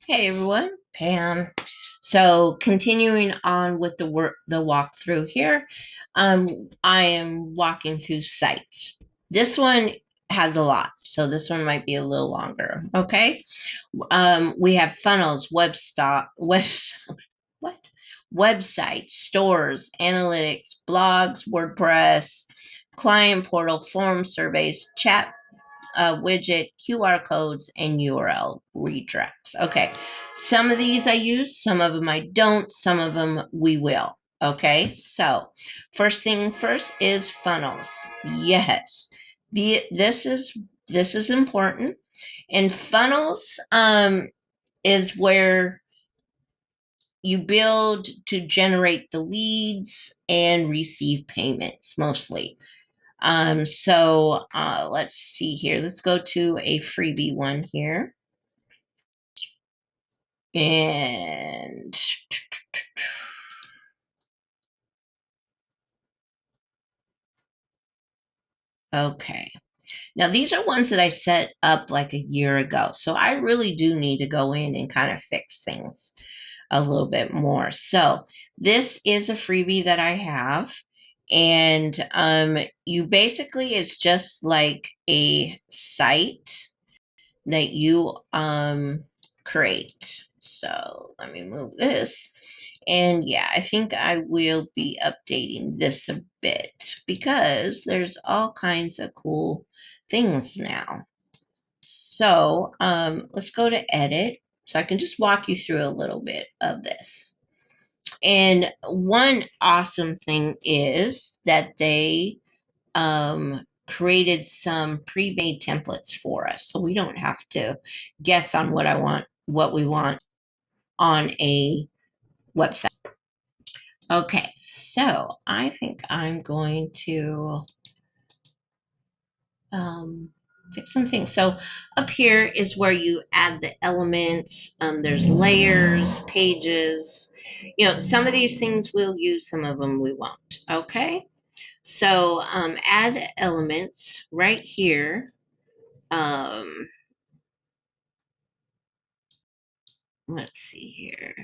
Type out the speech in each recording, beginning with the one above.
Hey everyone, Pam. So continuing on with the walkthrough here, I am walking through sites. This one has a lot, so this one might be a little longer. Okay, we have funnels, what? Websites, stores, analytics, blogs, WordPress, client portal, form surveys, chat widget, QR codes, and URL redirects. Okay, some of these I use, some of them I don't, some of them we will. Okay, so first thing first is funnels. Yes, this is important, and funnels is where you build to generate the leads and receive payments mostly. So let's see here. Let's go to a freebie one here. And okay. Now these are ones that I set up like a year ago. So I really do need to go in and kind of fix things a little bit more. So this is a freebie that I have. And you basically, it's just like a site that you create. So let me move this. And yeah, I think I will be updating this a bit because there's all kinds of cool things now. So let's go to edit so I can just walk you through a little bit of this. And one awesome thing is that they created some pre-made templates for us, so we don't have to guess on what we want on a website. Okay, so I think I'm going to fix some things. So up here is where you add the elements. There's layers, pages. Some of these things we'll use, some of them we won't. Okay. So add elements right here. Let's see here.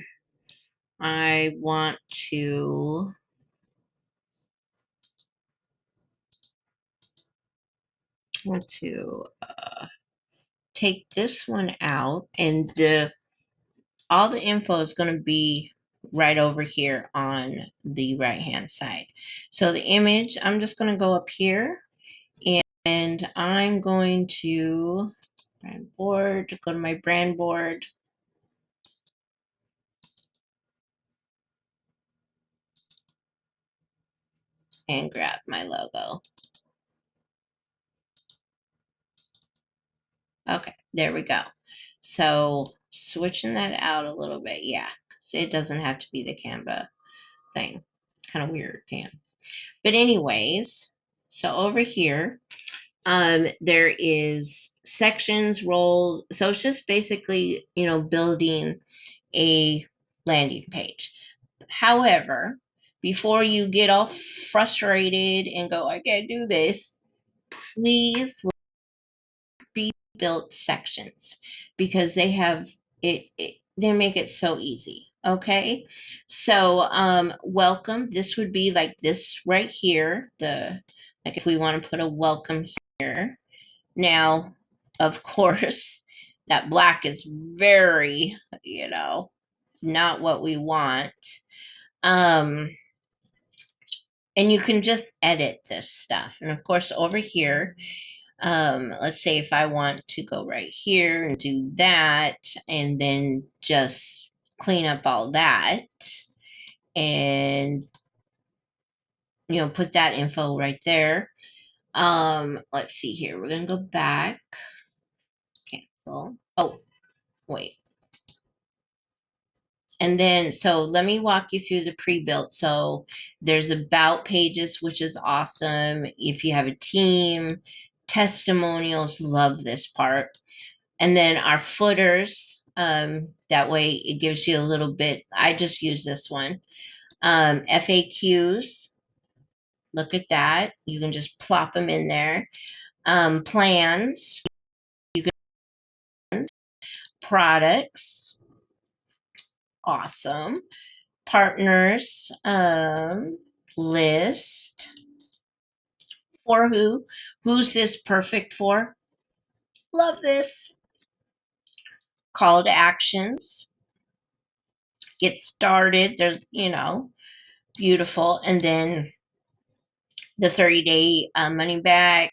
I want to take this one out, and all the info is going to be right over here on the right hand side. So the image, I'm just going to go up here, and I'm going to brand board, go to my brand board. And grab my logo. Okay, there we go. So switching that out a little bit, yeah, so it doesn't have to be the Canva thing. Kind of weird, Pam. But anyways, so over here, there is sections, roles. So it's just basically, building a landing page. However, before you get all frustrated and go, I can't do this, please be built sections because they have they make it so easy. Okay, so welcome, this would be like this right here, like if we want to put a welcome here. Now of course that black is very not what we want. um and you can just edit this stuff, and of course over here, let's say if I want to go right here and do that and then just clean up all that and put that info right there. Let's see here, we're gonna go back, cancel. Oh wait, and then so let me walk you through the pre-built. So there's about pages, which is awesome if you have a team. Testimonials, love this part. And then our footers, that way it gives you a little bit. I just use this one. FAQs, look at that. You can just plop them in there. Plans, you can, products. Awesome. Partners, list. For who? Who's this perfect for? Love this. Call to actions. Get started. There's, beautiful. And then the 30-day money back,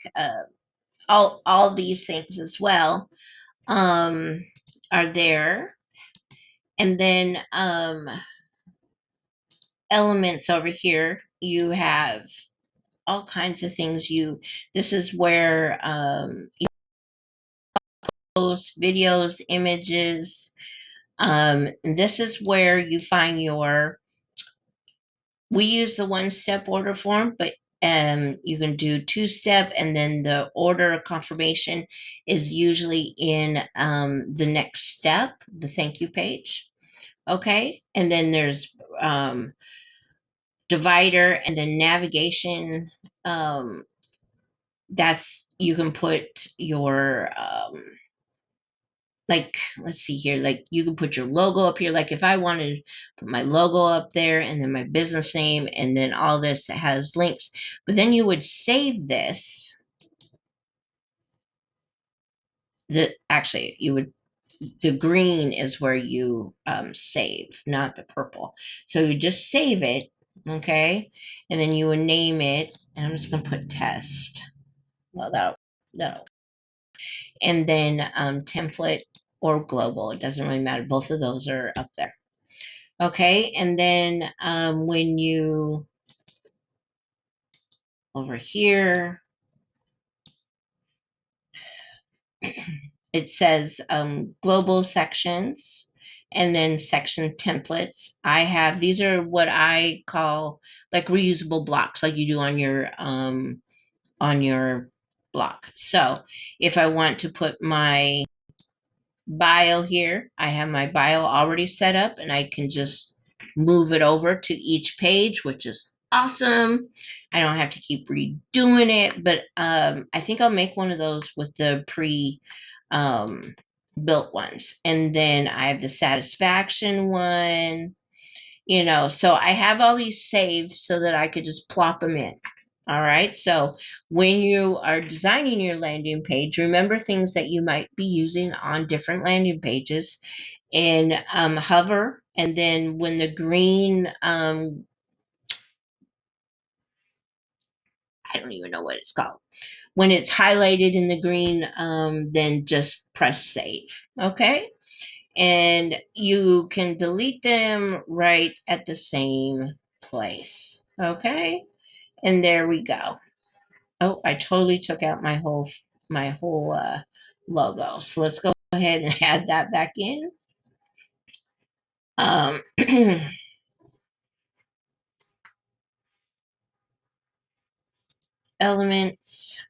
all these things as well are there. And then elements over here, you have all kinds of things. This is where you post videos, images. This is where you find we use the 1-step order form, but you can do 2-step, and then the order confirmation is usually in the next step, the thank you page. Okay. And then there's divider, and then navigation. That's, you can put your like, let's see here, like you can put your logo up here. Like if I wanted to put my logo up there, and then my business name, and then all this that has links, but then you would save this. The green is where you save, not the purple. So you just save it, okay, and then you would name it, and I'm just gonna put test. Well, that'll and then template or global, it doesn't really matter, both of those are up there. Okay, and then when you over here, it says global sections, and then section templates. These are what I call like reusable blocks, like you do on your block. So if I want to put my bio here, I have my bio already set up, and I can just move it over to each page, which is awesome. I don't have to keep redoing it, but I think I'll make one of those with the built ones. And then I have the satisfaction one, so I have all these saved so that I could just plop them in. All right. So when you are designing your landing page, remember things that you might be using on different landing pages, and hover. And then when the green, I don't even know what it's called. When it's highlighted in the green, then just press save. Okay. And you can delete them right at the same place. Okay. And there we go. Oh, I totally took out my whole logo. So let's go ahead and add that back in. Elements,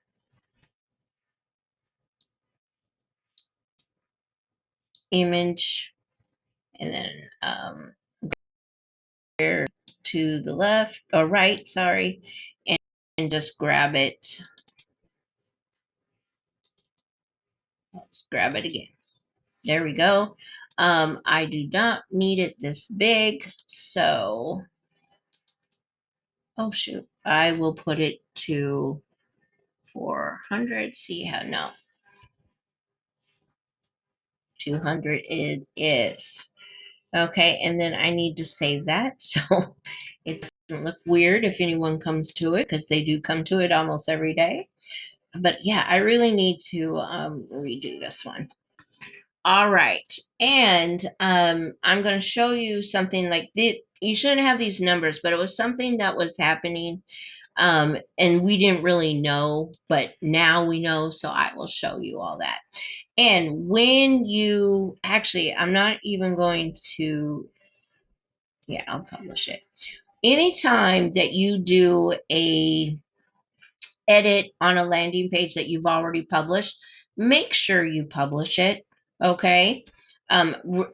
image, and then to the left or right, sorry, and just grab it. Let's grab it again. There we go. I do not need it this big, so oh shoot, I will put it to 400. See how, no, 200 it is. Okay, and then I need to save that so it doesn't look weird if anyone comes to it, because they do come to it almost every day. But yeah, I really need to redo this one. All right, and I'm going to show you something like this. You shouldn't have these numbers, but it was something that was happening, and we didn't really know, but now we know, so I will show you all that. And when you actually, I'm not even going to, yeah, I'll publish it. Anytime that you do a edit on a landing page that you've already published, make sure you publish it. Okay.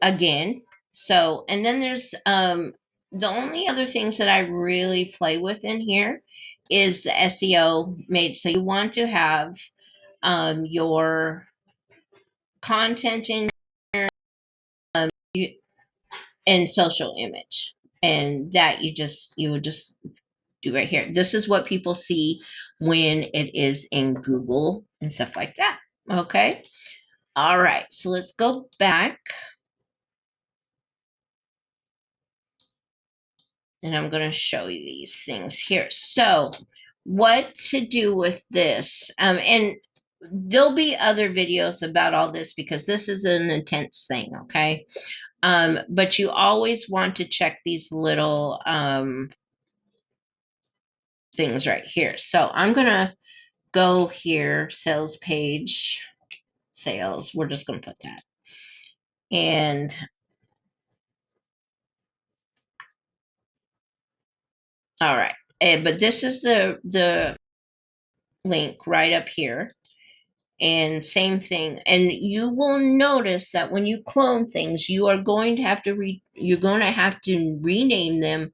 Again. So, and then there's the only other things that I really play with in here is the SEO made. So you want to have your content in there. and social image. And that you would just do right here. This is what people see when it is in Google and stuff like that. Okay. All right. So let's go back. And I'm going to show you these things here. So what to do with this? And there'll be other videos about all this because this is an intense thing. Okay. But you always want to check these little things right here. So I'm going to go here, sales page, sales. We're just going to put that. And all right. But this is the link right up here. And same thing. And you will notice that when you clone things, you are going to have to you're going to have to rename them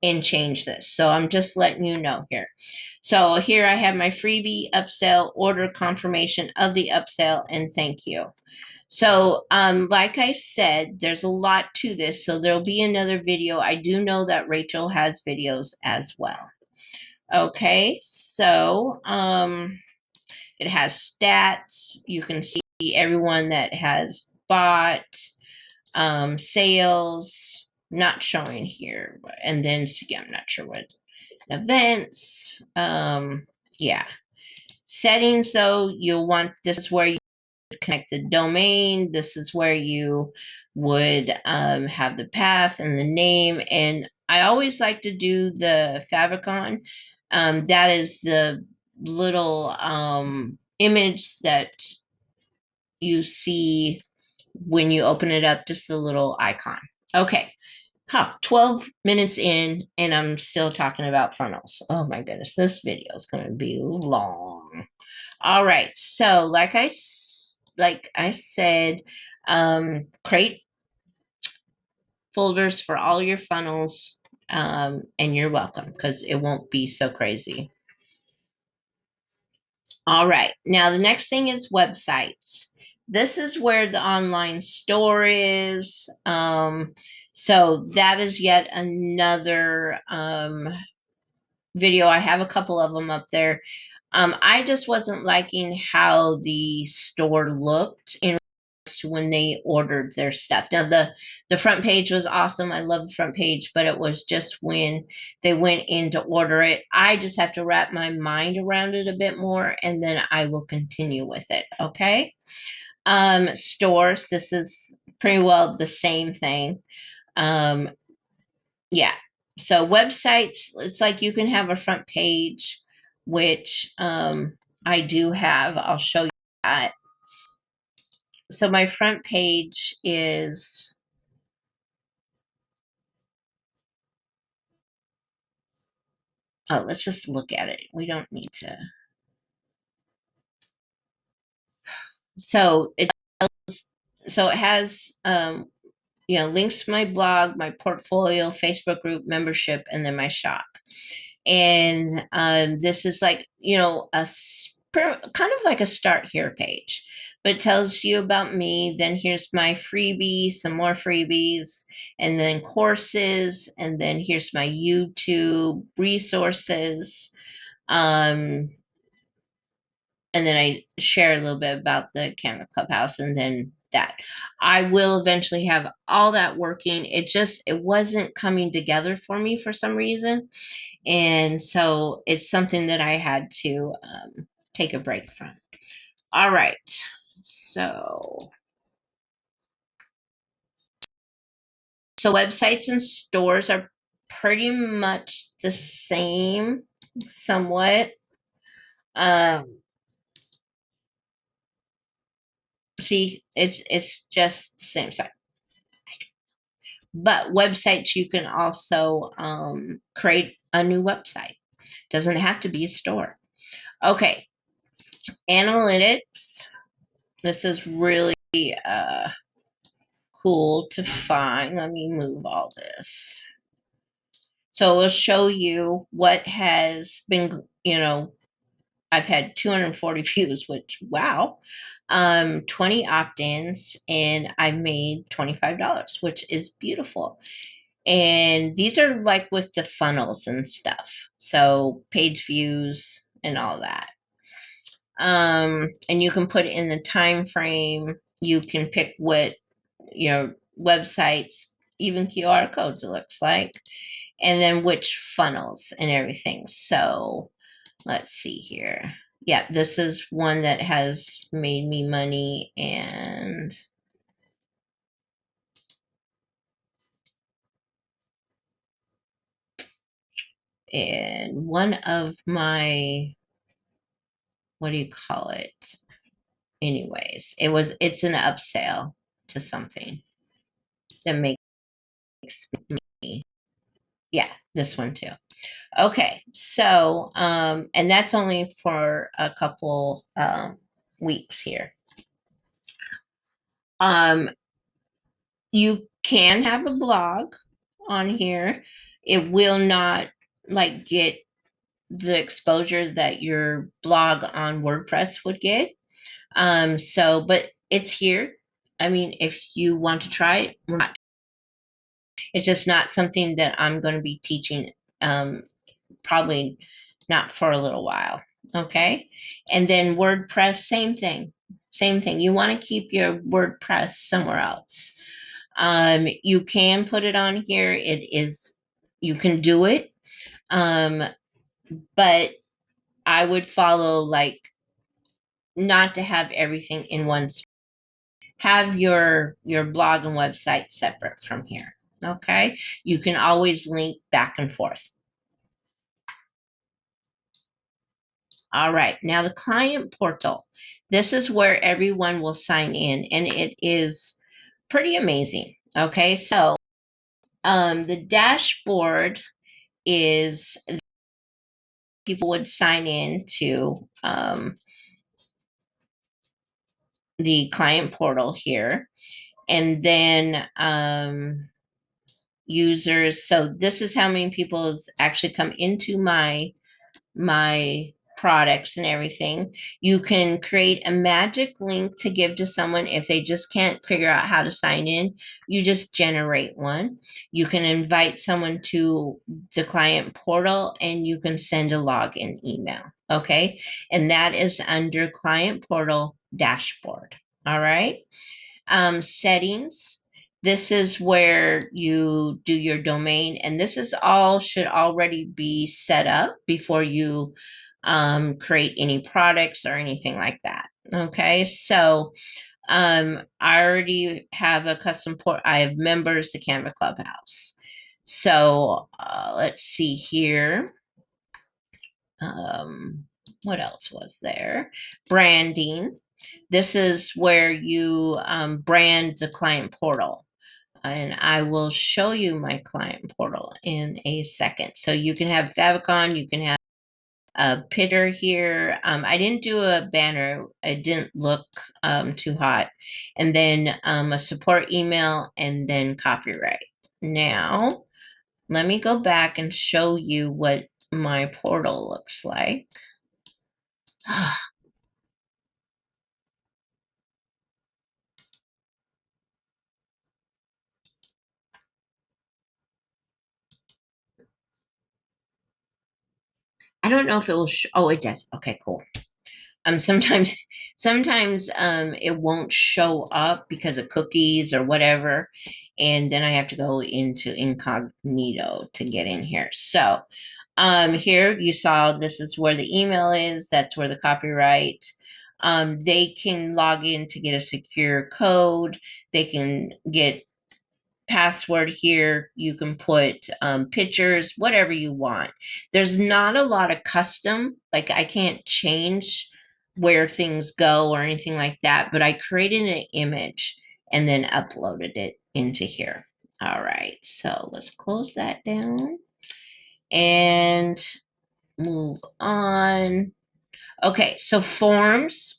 and change this. So I'm just letting you know here. So here I have my freebie upsell, order confirmation of the upsell, and thank you. So like I said, there's a lot to this. So there'll be another video. I do know that Rachel has videos as well. Okay, so it has stats. You can see everyone that has bought, sales, not showing here. And then again, I'm not sure what events. Yeah. Settings though, you'll want, this is where you connect the domain. This is where you would have the path and the name. And I always like to do the favicon. That is the little image that you see when you open it up, just the little icon. Okay. 12 minutes in and I'm still talking about funnels. Oh my goodness, this video is going to be long. All right. So like I said, create folders for all your funnels, and you're welcome because it won't be so crazy. All right. Now the next thing is websites. This is where the online store is. So that is yet another video. I have a couple of them up there. I just wasn't liking how the store looked in to when they ordered their stuff. Now the front page was awesome. I love the front page, but it was just when they went in to order it. I just have to wrap my mind around it a bit more and then I will continue with it. Okay. Stores, this is pretty well the same thing. Yeah. So websites, it's like you can have a front page, which I do have. I'll show you that. So my front page is, oh, let's just look at it. We don't need to. So it has links to my blog, my portfolio, Facebook group, membership, and then my shop. And this is like, kind of like a start here page, but it tells you about me. Then here's my freebie, some more freebies, and then courses, and then here's my YouTube resources. And then I share a little bit about the Canva Clubhouse, and then that. I will eventually have all that working. It wasn't coming together for me for some reason. And so it's something that I had to take a break from. All right. So websites and stores are pretty much the same, somewhat. See, it's just the same site. But websites, you can also create a new website. Doesn't have to be a store. Okay. Analytics. This is really cool to find. Let me move all this. So it'll show you what has been, I've had 240 views, which wow. 20 opt-ins, and I made $25, which is beautiful. And these are like with the funnels and stuff. So page views and all that. And you can put in the time frame. You can pick what your websites, even QR codes, it looks like, and then which funnels and everything. So let's see here. Yeah, this is one that has made me money, and one of my, what do you call it? Anyways, it's an upsell to something that makes me, yeah, this one too. Okay, so and that's only for a couple weeks here. Um, you can have a blog on here. It will not like get the exposure that your blog on WordPress would get. So but it's here. I mean, if you want to try it, we're not, it's just not something that I'm going to be teaching, probably not for a little while. Okay. And then WordPress, same thing. Same thing. You want to keep your WordPress somewhere else. You can put it on here. It is, you can do it. But I would follow like not to have everything in one spot. Have your blog and website separate from here. Okay. You can always link back and forth. All right, now the client portal. This is where everyone will sign in, and it is pretty amazing. Okay, so the dashboard is, people would sign in to the client portal here, and then users. So this is how many people has actually come into my products and everything. You can create a magic link to give to someone if they just can't figure out how to sign in. You just generate one. You can invite someone to the client portal, and you can send a login email. Okay. And that is under client portal dashboard. All right. Settings. This is where you do your domain, and this is all should already be set up before you create any products or anything like that. Okay, so I already have a custom port. I have members, the Canva Clubhouse. So let's see here. What else was there? Branding. This is where you brand the client portal. And I will show you my client portal in a second. So you can have favicon, you can have a picture here. I didn't do a banner. It didn't look too hot. And then a support email, and then copyright. Now, let me go back and show you what my portal looks like. I don't know if it will oh, it does. Okay, cool. Sometimes it won't show up because of cookies or whatever, and then I have to go into incognito to get in here. So here you saw, this is where the email is, that's where the copyright. They can log in to get a secure code. They can get password here. You can put pictures, whatever you want. There's not a lot of custom, like I can't change where things go or anything like that, but I created an image and then uploaded it into here. All right, so let's close that down and move on. Okay, so forms.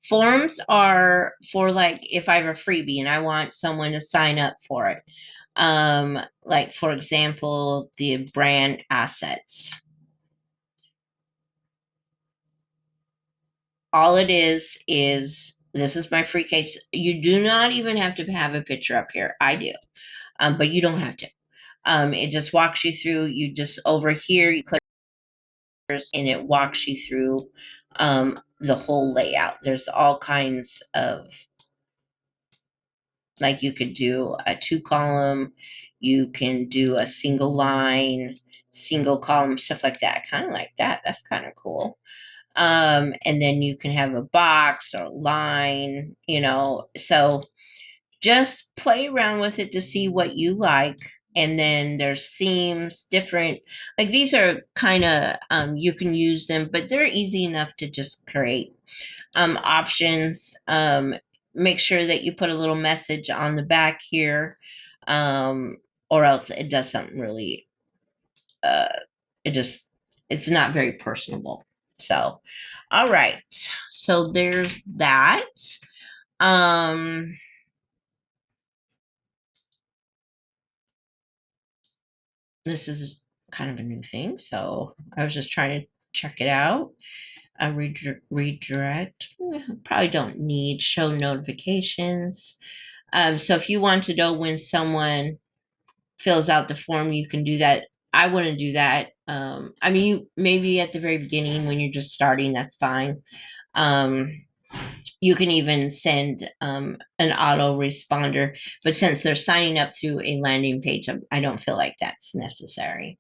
Forms are for like if I have a freebie and I want someone to sign up for it. Like for example, the brand assets. all it is this is my free case. You do not even have to have a picture up here. I do, but you don't have to. It just walks you through. You just over here, you click and it walks you through the whole layout. There's all kinds of, like, you could do a 2-column, you can do a single line, single column, stuff like that. I kind of like that. That's kind of cool. And then you can have a box or a line, so just play around with it to see what you like. And then there's themes, different, like these are kind of, you can use them, but they're easy enough to just create. Options, make sure that you put a little message on the back here, or else it does something really, uh, it's not very personable. So, all right. So there's that. This is kind of a new thing, so I was just trying to check it out. A redirect, probably don't need show notifications. So if you want to know when someone fills out the form, you can do that. I wouldn't do that. I mean, maybe at the very beginning when you're just starting, that's fine. You can even send an autoresponder, but since they're signing up through a landing page, I don't feel like that's necessary.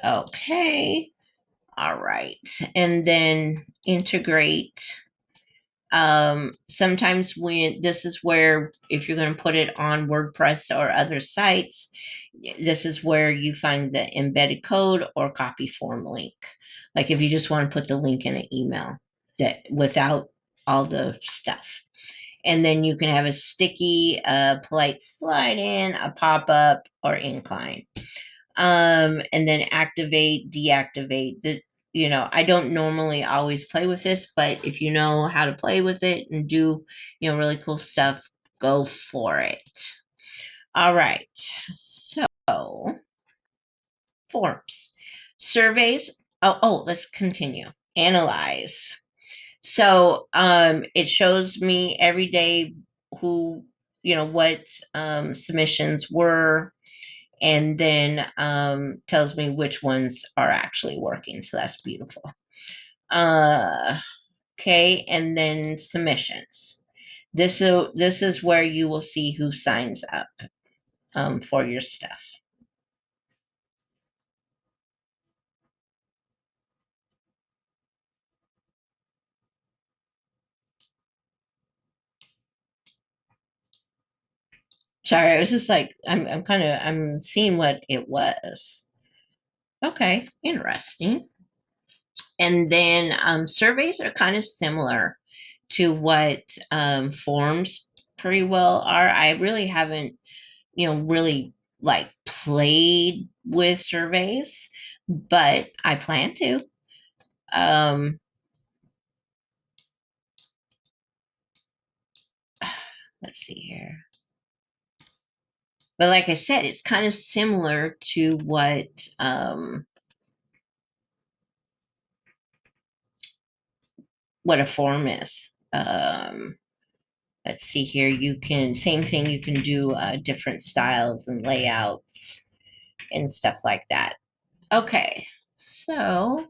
Okay. All right. And then integrate. Sometimes when this is where, if you're going to put it on WordPress or other sites, this is where you find the embedded code or copy form link. Like if you just want to put the link in an email that without all the stuff. And then you can have a sticky, polite slide in, a pop-up, or incline. And then activate, deactivate. I don't normally always play with this, but if you know how to play with it and do, really cool stuff, go for it. All right. So forms, surveys. Oh, let's continue. Analyze. So it shows me every day who, what submissions were, and then tells me which ones are actually working. So that's beautiful. Okay, and then submissions. This is where you will see who signs up for your stuff. Sorry, I was just like, I'm seeing what it was. Okay, interesting. And then surveys are kind of similar to what forms pretty well are. I really haven't, really like played with surveys, but I plan to. Let's see here. But like I said, it's kind of similar to what a form is. Let's see here. Same thing, you can do different styles and layouts and stuff like that. Okay, so,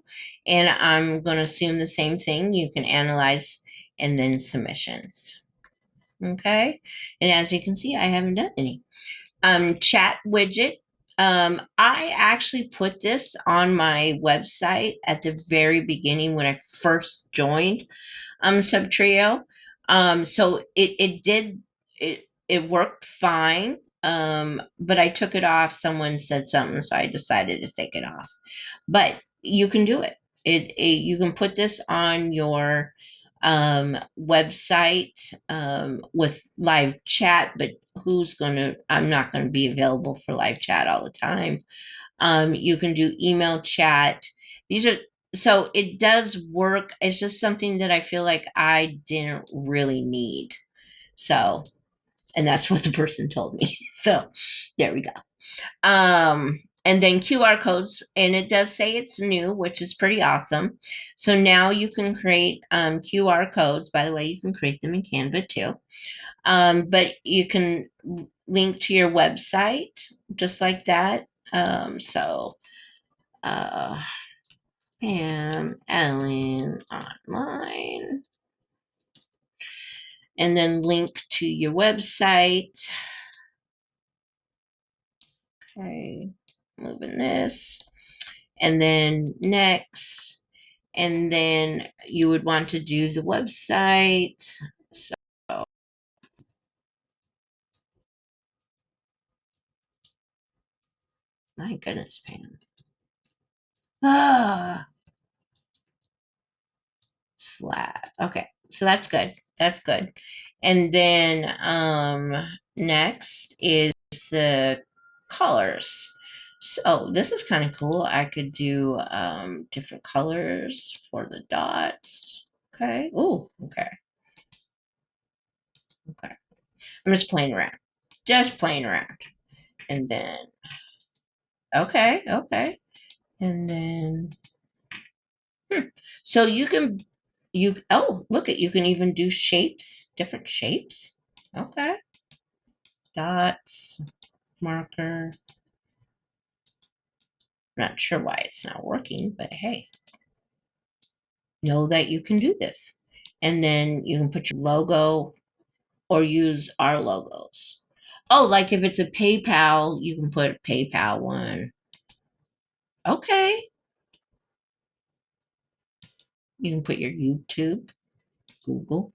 and I'm going to assume the same thing. You can analyze and then submissions. Okay, and as you can see, I haven't done any. Chat widget. I actually put this on my website at the very beginning when I first joined Subtrio. So it worked fine. But I took it off. Someone said something, so I decided to take it off. But you can do it. You can put this on your website with live chat, but I'm not going to be available for live chat all the time. You can do email chat. So it does work. It's just something that I feel like I didn't really need. So, and that's what the person told me. So there we go. and then QR codes, and it does say it's new, which is pretty awesome. So now you can create QR codes. By the way, you can create them in Canva too. But you can link to your website just like that. So, Pam Allen online, and then link to your website. Okay, moving this, and then next, and then you would want to do the website. So, my goodness, Pam. Ah, okay, so that's good. That's good. And then next is the colors. So this is kind of cool. I could do different colors for the dots. Okay. Oh, okay. Okay. I'm just playing around. Just playing around. And then okay, okay. And then so you look at, you can even do shapes, different shapes. Okay. Dots, marker. Not sure why it's not working, but hey, know that you can do this. And then you can put your logo or use our logos. Oh, like if it's a PayPal, you can put a PayPal one. Okay. You can put your YouTube, Google,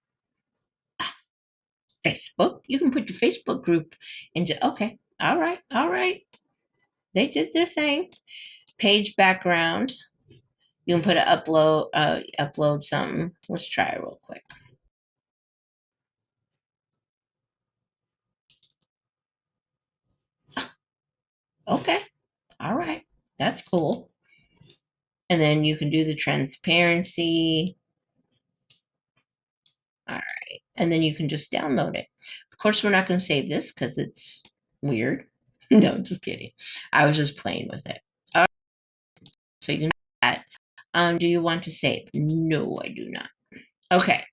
Facebook. You can put your Facebook group into, okay. All right. All right. They did their thing. Page background. You can put an upload something. Let's try it real quick. Okay. All right. That's cool. And then you can do the transparency. All right. And then you can just download it. Of course, we're not going to save this because it's weird. No, just kidding. I was just playing with it. All right. So you can do that. Do you want to save? No, I do not. Okay.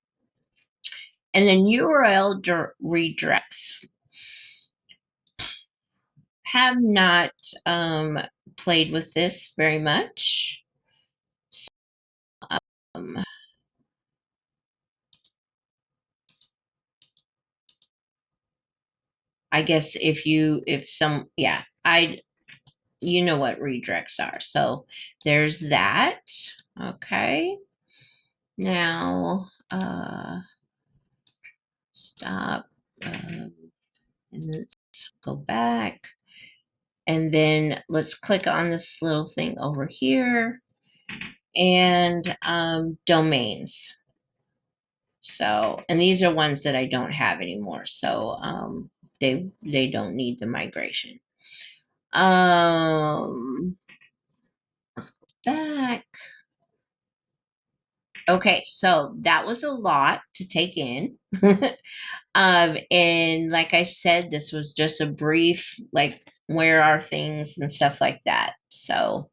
And then URL redirects. Have not played with this very much. So, um, I guess you know what redirects are. So there's that. Okay. Now, stop. And let's go back. And then let's click on this little thing over here and domains. So, and these are ones that I don't have anymore. So they don't need the migration. Let's go back. Okay, so that was a lot to take in. And like I said, this was just a brief, like, where are things and stuff like that. So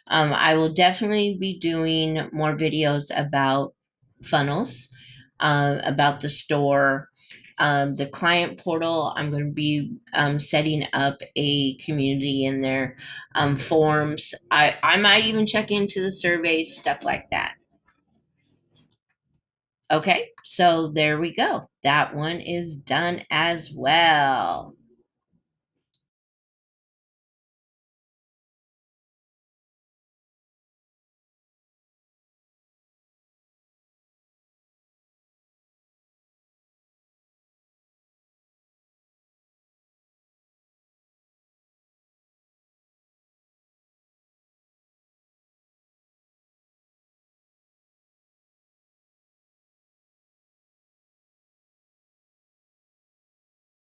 I will definitely be doing more videos about funnels, about the store, the client portal. I'm going to be setting up a community in there, forms. I might even check into the surveys, stuff like that. Okay, so there we go. That one is done as well.